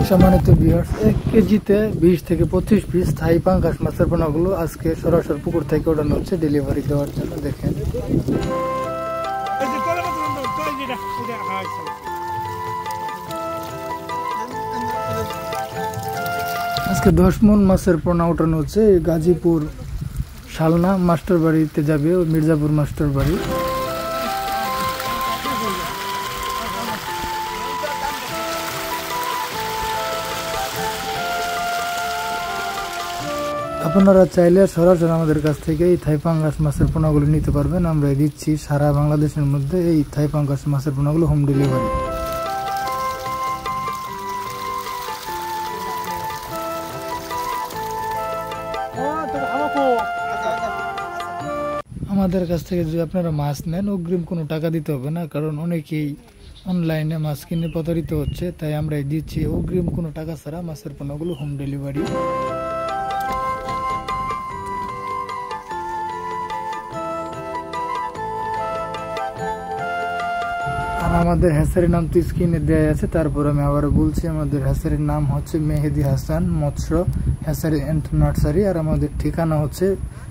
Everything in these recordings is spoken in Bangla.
সম্মানিত ভিউয়ার্স, 1 কেজিতে 20 থেকে 25 পিস থাই পাঙ্গাস মাছের পোনাগুলো আজকে সরাসরি পুকুর থেকে ওঠানো হচ্ছে ডেলিভারি দেওয়ার জন্য। দেখেন আজকে 10 মণ মাছের পোনা ওঠানো হচ্ছে। গাজীপুর শালনা মাস্টার বাড়িতে যাবে, মির্জাপুর মাস্টার বাড়ি। আপনারা চাইলে সরাসরি আমাদের কাছ থেকে এই থাই পাঙ্গাস মাছের পোনাগুলো নিতে পারবেন। আমরা দিচ্ছি সারা বাংলাদেশের মধ্যে এই থাই পাঙ্গাস মাছের পোনাগুলো হোম ডেলিভারি। আমাদের কাছ থেকে যদি আপনারা মাছ নেন, অগ্রিম কোনো টাকা দিতে হবে না, কারণ অনেকেই অনলাইনে মাছ কিনে প্রতারিত হচ্ছে। তাই আমরা দিচ্ছি অগ্রিম কোনো টাকা ছাড়া মাছের পোনাগুলো হোম ডেলিভারি। আর আমাদের হ্যাচারির নাম তো স্ক্রিনে দেওয়া আছে, তারপর আমি আবারও বলছি, আমাদের হ্যাচারির নাম হচ্ছে মেহেদি হাসান মৎস্য হ্যাচারি অ্যান্ড নার্সারি। আর আমাদের ঠিকানা হচ্ছে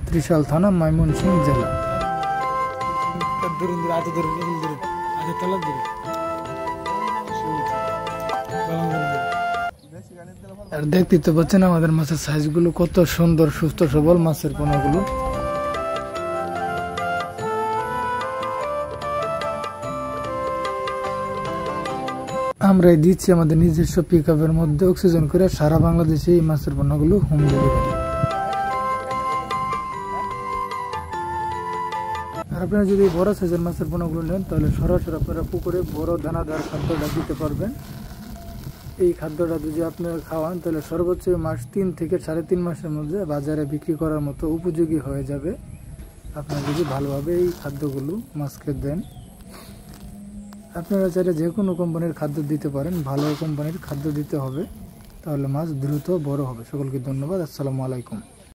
ত্রিশাল থানা, ময়মনসিংহ জেলা। আর দেখতে তো পাচ্ছেন আমাদের মাছের সাইজগুলো কত সুন্দর, সুস্থ সবল মাছের পোনাগুলো। আমরা দিচ্ছি আমাদের নিজস্ব পিকআপের মধ্যে অক্সিজেন করে সারা বাংলাদেশে এই মাছের পোনাগুলো হোম ডেলিভারি। আর আপনারা যদি বড় সাইজের মাছের পোনাগুলো নেন, তাহলে সরাসরি আপনারা পুকুরে বড় দানাদার খাদ্যটা দিতে পারবেন। এই খাদ্যটা যদি আপনারা খাওয়ান, তাহলে সর্বোচ্চ মাস 3 থেকে 3.5 মাসের মধ্যে বাজারে বিক্রি করার মতো উপযোগী হয়ে যাবে, আপনারা যদি ভালোভাবে এই খাদ্যগুলো মাছকে দেন। আপনারা চাইলে যে কোনো কোম্পানির খাদ্য দিতে পারেন, ভালো কোম্পানির খাদ্য দিতে হবে, তাহলে মাছ দ্রুত বড় হবে। সকলকে ধন্যবাদ। আসসালামু আলাইকুম।